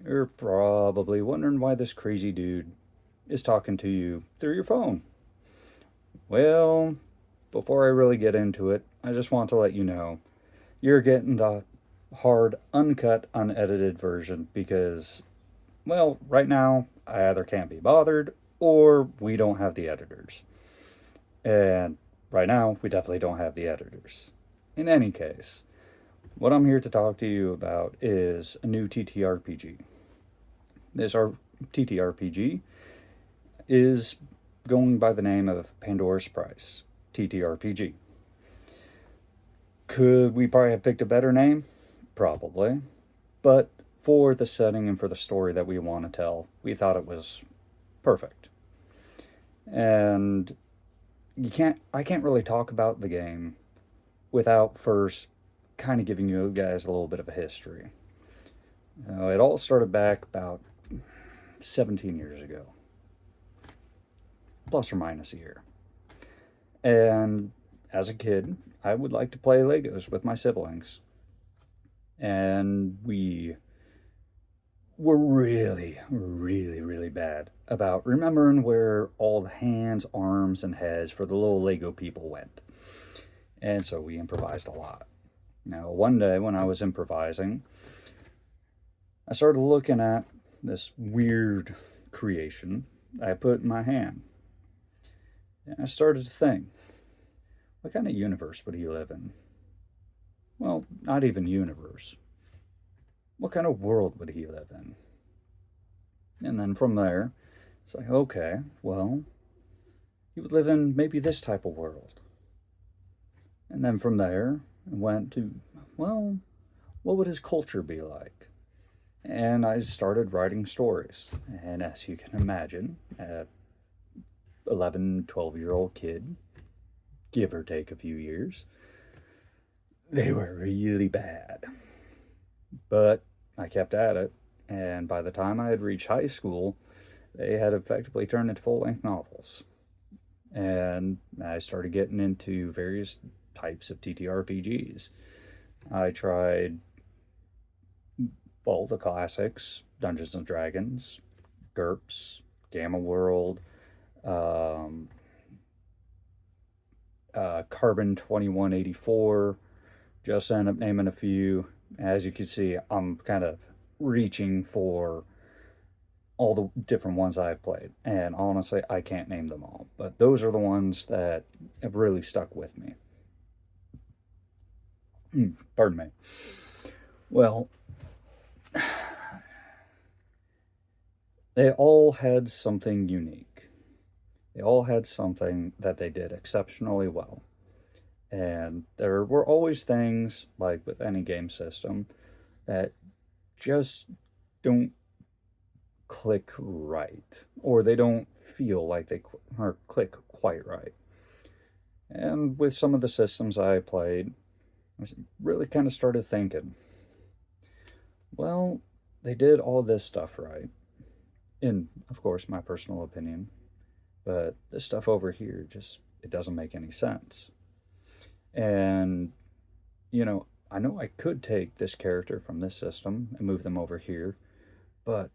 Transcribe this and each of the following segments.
You're probably wondering why this crazy dude is talking to you through your phone. Well, before I really get into it, I just want to let you know you're getting the hard, uncut, unedited version because, well, right now I either can't be bothered or we don't have the editors. And right now we definitely don't have the editors. In any case, what I'm here to talk to you about is a new TTRPG. This our TTRPG is going by the name of Pandora's Price, TTRPG. Could we probably have picked a better name? Probably. But for the setting and for the story that we want to tell, we thought it was perfect. And I can't really talk about the game without first kind of giving you guys a little bit of a history. It all started back about 17 years ago, plus or minus a year. And as a kid, I would like to play Legos with my siblings. And we were really bad about remembering where all the hands, arms, and heads for the little Lego people went. And so we improvised a lot. Now, one day when I was improvising, I started looking at this weird creation I put in my hand. And I started to think, what kind of universe would he live in? Well, not even universe. What kind of world would he live in? And then from there, it's like, okay, well, he would live in maybe this type of world. And then from there, it went to, well, what would his culture be like? And I started writing stories. And as you can imagine, a 11, 12-year-old kid, give or take a few years, they were really bad. But I kept at it, and by the time I had reached high school, they had effectively turned into full-length novels. And I started getting into various types of TTRPGs. I tried, well, the classics, Dungeons and Dragons, GURPS, Gamma World, um, Carbon 2184, just end up naming a few. As you can see, I'm kind of reaching for all the different ones I've played. And honestly, I can't name them all. But those are the ones that have really stuck with me. Pardon me. Well, they all had something unique. They all had something that they did exceptionally well. And there were always things, like with any game system, that just don't click right, or they don't feel like they or click quite right. And with some of the systems I played, I really kind of started thinking, well, they did all this stuff right, in, of course, my personal opinion, but this stuff over here just, it doesn't make any sense. And, I know I could take this character from this system and move them over here, but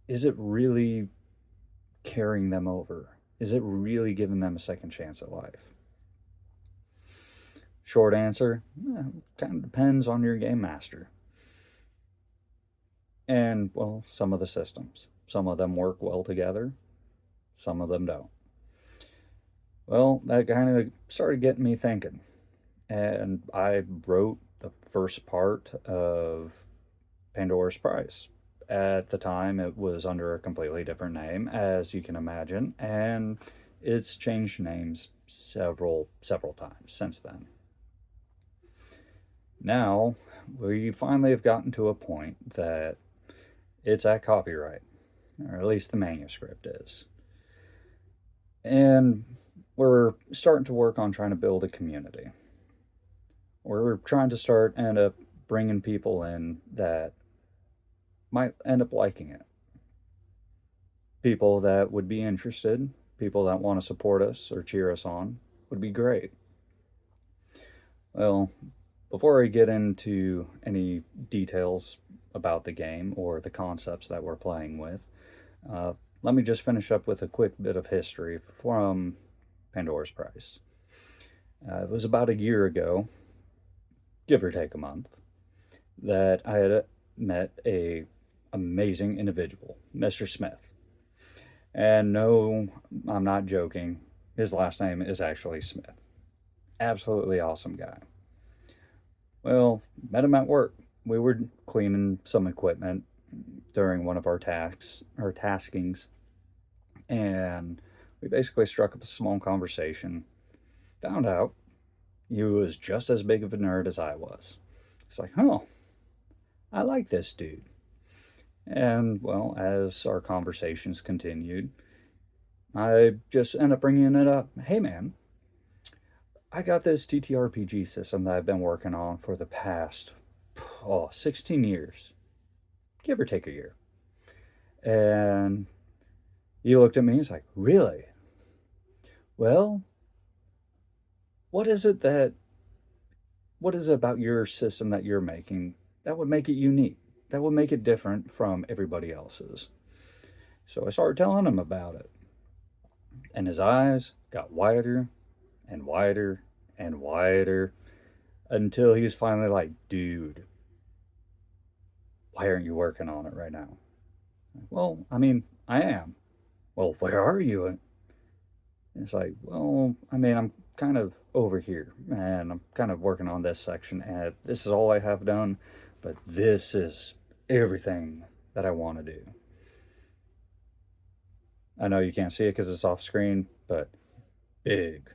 is it really carrying them over? Is it really giving them a second chance at life? Short answer, kind of depends on your game master. And, well, some of the systems. Some of them work well together, some of them don't. Well, that kind of started getting me thinking. And I wrote the first part of Pandora's Prize. At the time, it was under a completely different name, as you can imagine, and it's changed names several times since then. Now, we finally have gotten to a point that it's at copyright, or at least the manuscript is. And we're starting to work on trying to build a community. We're trying to end up bringing people in that might end up liking it. People that would be interested, people that want to support us or cheer us on, would be great. Well, before I get into any details about the game or the concepts that we're playing with, let me just finish up with a quick bit of history from Pandora's Price. It was about a year ago, give or take a month, that I had met a amazing individual, Mr. Smith. And no, I'm not joking. His last name is actually Smith. Absolutely awesome guy. Well, met him at work. We were cleaning some equipment during one of our taskings, and we basically struck up a small conversation. Found out he was just as big of a nerd as I was. It's like, oh, I like this dude. And, well, as our conversations continued, I just ended up bringing it up. Hey, man, I got this TTRPG system that I've been working on for the past, 16 years, give or take a year. And he looked at me, he's like, really? Well, what is it about your system that you're making that would make it unique? That would make it different from everybody else's? So I started telling him about it. And his eyes got wider and wider and wider until he's finally like, dude, why aren't you working on it right now? Well, I mean, I am. Well, where are you? And it's like, well, I mean, I'm kind of over here and I'm kind of working on this section and this is all I have done, but this is everything that I want to do. I know you can't see it because it's off screen, but big.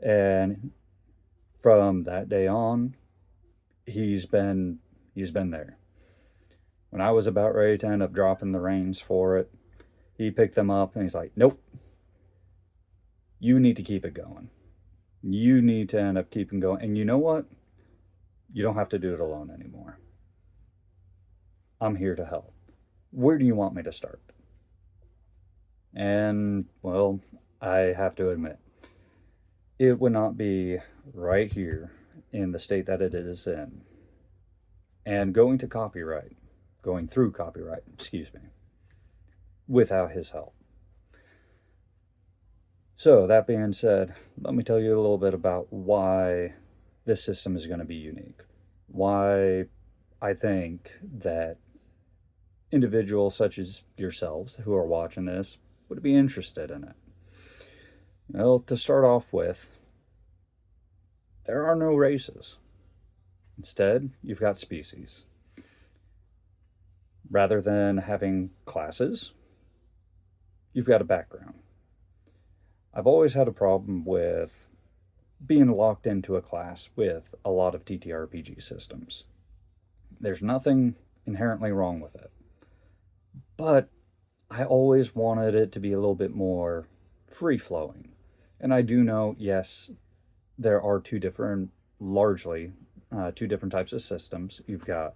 And from that day on, he's been there. When I was about ready to end up dropping the reins for it, he picked them up and he's like, nope, you need to keep it going. You need to end up keeping going. And you know what? You don't have to do it alone anymore. I'm here to help. Where do you want me to start? And, well, I have to admit, it would not be right here in the state that it is in. And going through copyright, without his help. So, that being said, let me tell you a little bit about why this system is going to be unique. Why I think that individuals such as yourselves who are watching this would be interested in it. Well, to start off with, there are no races. Instead, you've got species. Rather than having classes, you've got a background. I've always had a problem with being locked into a class with a lot of TTRPG systems. There's nothing inherently wrong with it. But I always wanted it to be a little bit more free-flowing. And I do know, yes, there are two different types of systems. You've got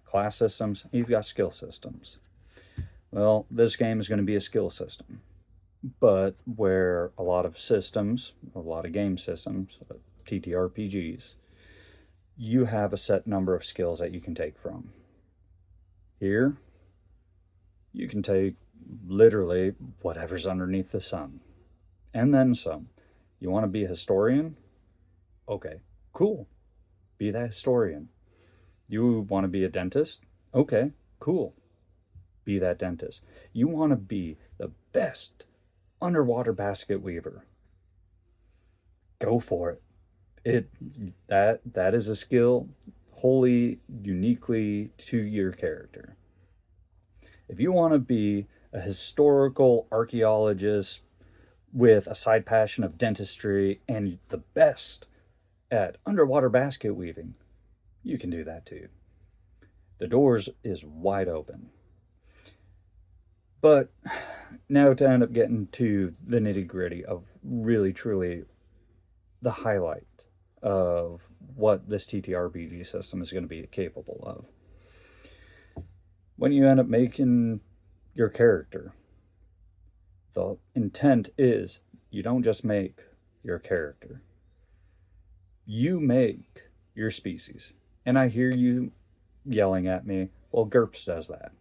class systems, you've got skill systems. Well, this game is going to be a skill system. But where a lot of game systems, TTRPGs, you have a set number of skills that you can take from. Here, you can take literally whatever's underneath the sun. And then some. You want to be a historian? Okay, cool. Be that historian. You want to be a dentist? Okay, cool. Be that dentist. You want to be the best underwater basket weaver? Go for it. That is a skill wholly uniquely to your character. If you want to be a historical archaeologist with a side passion of dentistry and the best at underwater basket weaving, you can do that too. The doors is wide open. But now to end up getting to the nitty-gritty of really truly the highlight of what this TTRPG system is going to be capable of. When you end up making your character, the intent is you don't just make your character. You make your species. And I hear you yelling at me, Well, GURPS does that.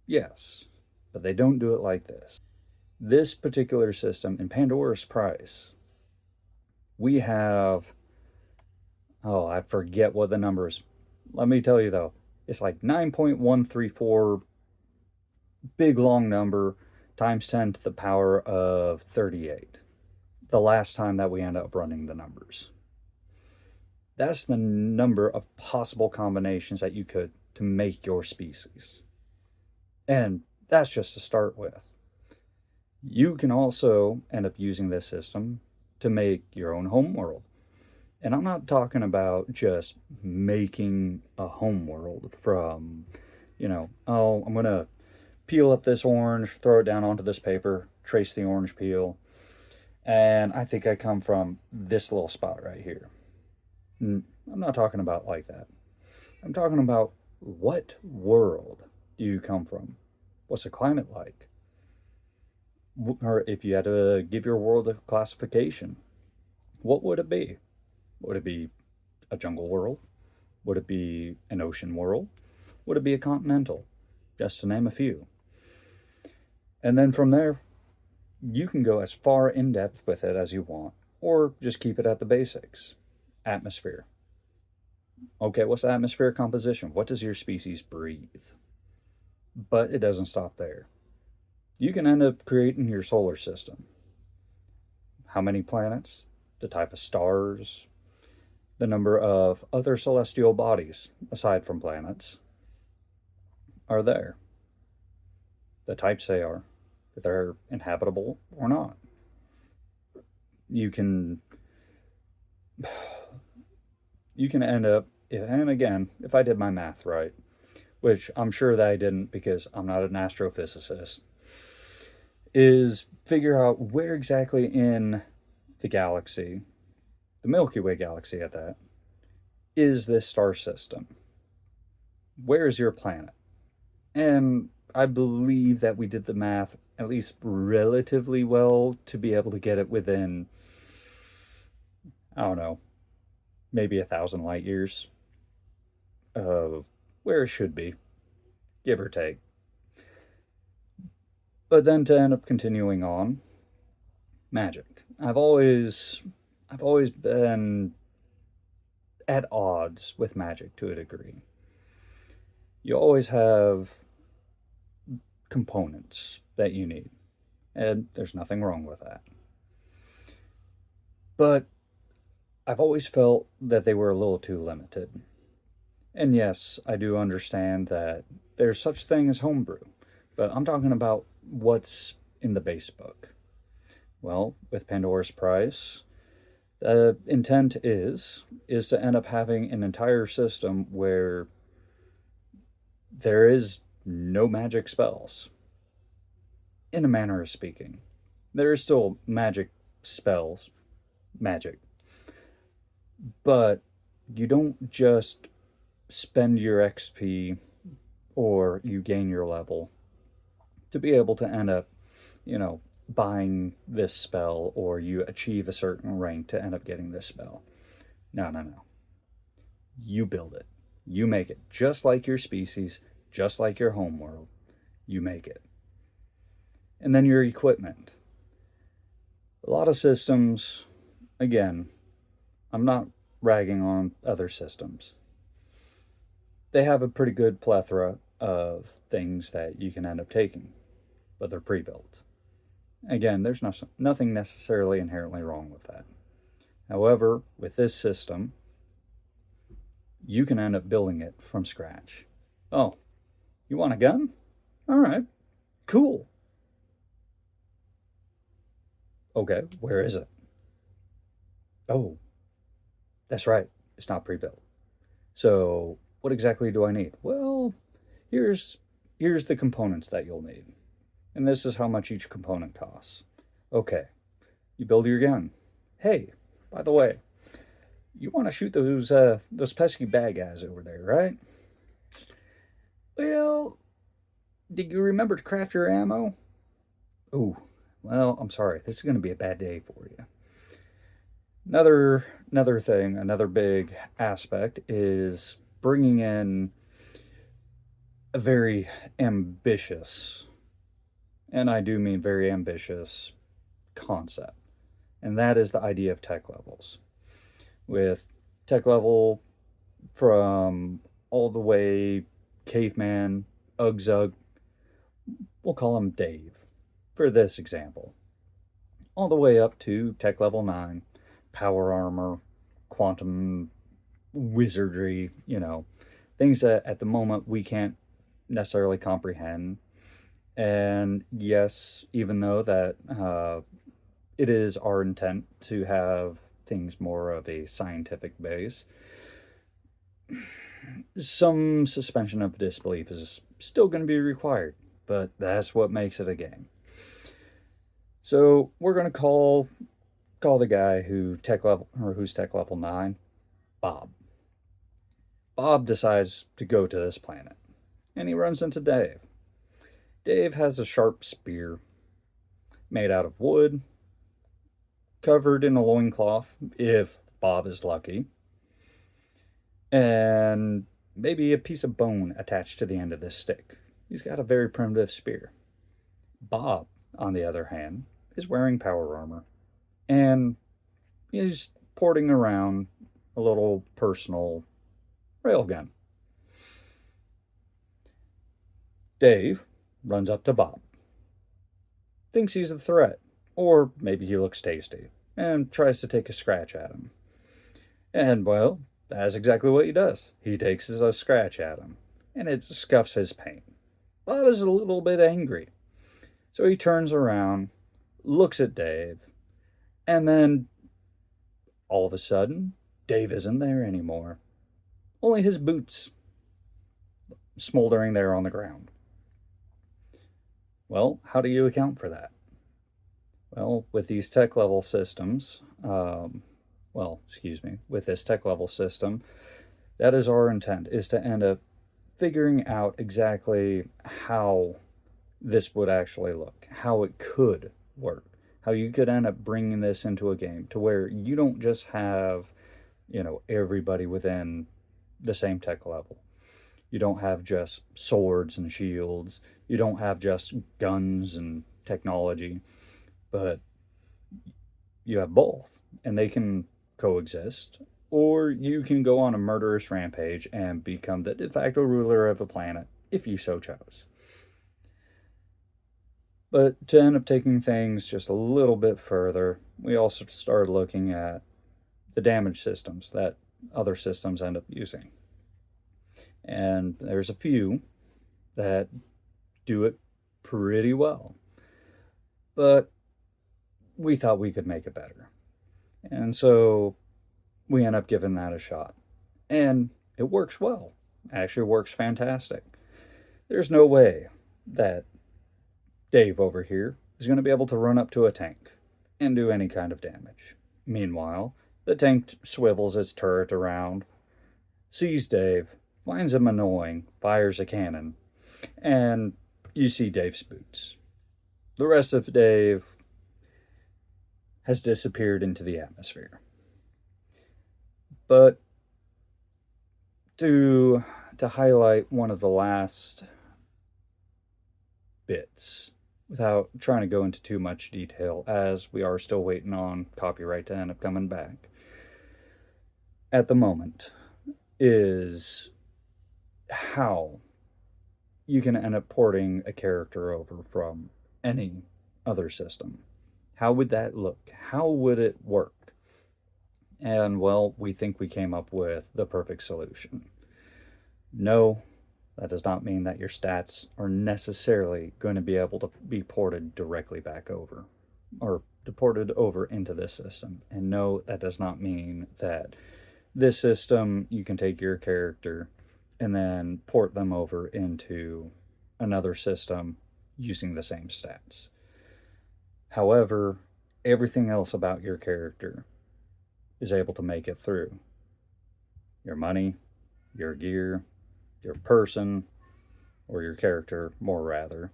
Yes, but they don't do it like this. This particular system in Pandora's Price, we have, oh, I forget what the number is. Let me tell you though, it's like 9.134 big long number times 10 to the power of 38. The last time that we end up running the numbers. That's the number of possible combinations that you could to make your species. And that's just to start with. You can also end up using this system to make your own homeworld. And I'm not talking about just making a homeworld from, oh, I'm going to peel up this orange, throw it down onto this paper, trace the orange peel, and I think I come from this little spot right here. I'm not talking about like that. I'm talking about what world do you come from? What's the climate like? Or if you had to give your world a classification, what would it be? Would it be a jungle world? Would it be an ocean world? Would it be a continental? Just to name a few. And then from there, you can go as far in depth with it as you want, or just keep it at the basics. Atmosphere. Okay, what's the atmosphere composition? What does your species breathe? But it doesn't stop there. You can end up creating your solar system. How many planets? The type of stars? The number of other celestial bodies, aside from planets, are there. The types they are, if they're inhabitable or not. You can end up, and again, if I did my math right, which I'm sure that I didn't because I'm not an astrophysicist, is figure out where exactly in the galaxy, the Milky Way galaxy at that, is this star system. Where is your planet? And I believe that we did the math at least relatively well to be able to get it within, I don't know, maybe 1,000 light years of where it should be, give or take. But then to end up continuing on, magic. I've always been at odds with magic to a degree. You always have components that you need, and there's nothing wrong with that. But I've always felt that they were a little too limited. And yes, I do understand that there's such thing as homebrew, but I'm talking about what's in the base book. Well, with Pandora's Price, the intent is to end up having an entire system where there is no magic spells, in a manner of speaking. There is still magic spells, magic, but you don't just spend your XP or you gain your level to be able to end up, buying this spell, or you achieve a certain rank to end up getting this spell. No. You build it. You make it. Just like your species, just like your homeworld. You make it. And then your equipment. A lot of systems, again, I'm not ragging on other systems. They have a pretty good plethora of things that you can end up taking, but they're pre-built. Again, there's nothing necessarily inherently wrong with that. However, with this system, you can end up building it from scratch. Oh, you want a gun? All right, cool. Okay, where is it? Oh, that's right, it's not pre-built. So what exactly do I need? Well, here's the components that you'll need. And this is how much each component costs. Okay, you build your gun. Hey, by the way, you want to shoot those pesky bad guys over there, right? Well, did you remember to craft your ammo? Oh, well, I'm sorry. This is going to be a bad day for you. Another thing, another big aspect is bringing in a very ambitious, and I do mean very ambitious, concept. And that is the idea of tech levels. With tech level from all the way caveman, Ugg Zug, we'll call him Dave for this example, all the way up to tech level 9, power armor, quantum wizardry, things that at the moment we can't necessarily comprehend. And yes, even though that it is our intent to have things more of a scientific base, some suspension of disbelief is still going to be required, but that's what makes it a game. So we're going to call the guy who's tech level 9, Bob. Bob decides to go to this planet, and he runs into Dave. Dave has a sharp spear made out of wood, covered in a loincloth, if Bob is lucky, and maybe a piece of bone attached to the end of this stick. He's got a very primitive spear. Bob, on the other hand, is wearing power armor, and he's porting around a little personal railgun. Dave runs up to Bob, thinks he's a threat, or maybe he looks tasty, and tries to take a scratch at him. And, well, that's exactly what he does. He takes a scratch at him, and it scuffs his paint. Bob is a little bit angry. So he turns around, looks at Dave, and then all of a sudden, Dave isn't there anymore. Only his boots smoldering there on the ground. Well, how do you account for that? Well, with these tech level systems, with this tech level system, that is our intent, is to end up figuring out exactly how this would actually look, how it could work, how you could end up bringing this into a game to where you don't just have, everybody within the same tech level. You don't have just swords and shields. You don't have just guns and technology, but you have both, and they can coexist. Or you can go on a murderous rampage and become the de facto ruler of a planet if you so chose. But to end up taking things just a little bit further, we also started looking at the damage systems that other systems end up using. And there's a few that do it pretty well. But we thought we could make it better. And so we end up giving that a shot. And it works well. Actually works fantastic. There's no way that Dave over here is going to be able to run up to a tank and do any kind of damage. Meanwhile, the tank swivels its turret around, sees Dave, finds him annoying, fires a cannon, and you see Dave's boots. The rest of Dave has disappeared into the atmosphere. But to highlight one of the last bits, without trying to go into too much detail, as we are still waiting on copyright to end up coming back, at the moment, is how you can end up porting a character over from any other system. How would that look? How would it work? And, well, we think we came up with the perfect solution. No, that does not mean that your stats are necessarily going to be able to be ported directly back over or deported over into this system. And no, that does not mean that this system, you can take your character and then port them over into another system using the same stats. However, everything else about your character is able to make it through. Your money, your gear, your person, or your character, more rather,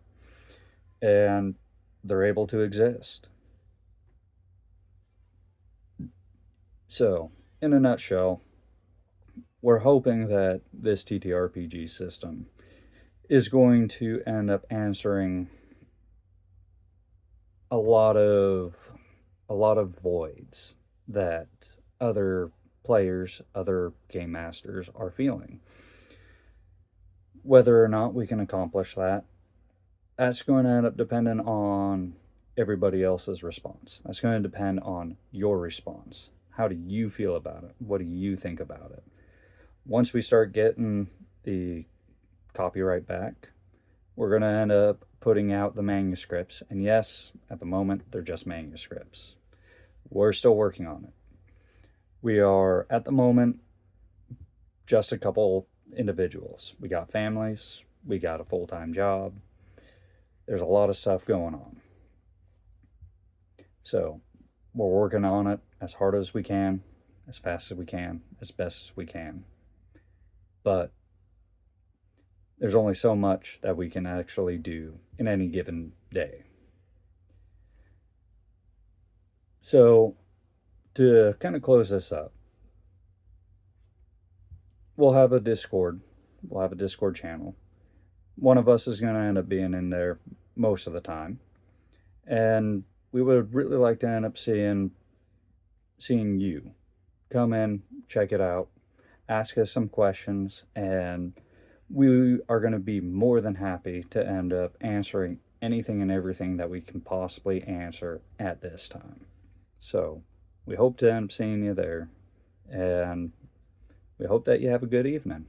and they're able to exist. So, in a nutshell, we're hoping that this TTRPG system is going to end up answering a lot of voids that other players, other game masters are feeling. Whether or not we can accomplish that, that's going to end up depending on everybody else's response. That's going to depend on your response. How do you feel about it? What do you think about it? Once we start getting the copyright back, we're going to end up putting out the manuscripts. And yes, at the moment, they're just manuscripts. We're still working on it. We are, at the moment, just a couple individuals. We got families, we got a full-time job. There's a lot of stuff going on. So we're working on it as hard as we can, as fast as we can, as best as we can. But there's only so much that we can actually do in any given day. So to kind of close this up, we'll have a Discord. We'll have a Discord channel. One of us is going to end up being in there most of the time. And we would really like to end up seeing you. Come in, check it out, ask us some questions, and we are going to be more than happy to end up answering anything and everything that we can possibly answer at this time. So we hope to end up seeing you there, and we hope that you have a good evening.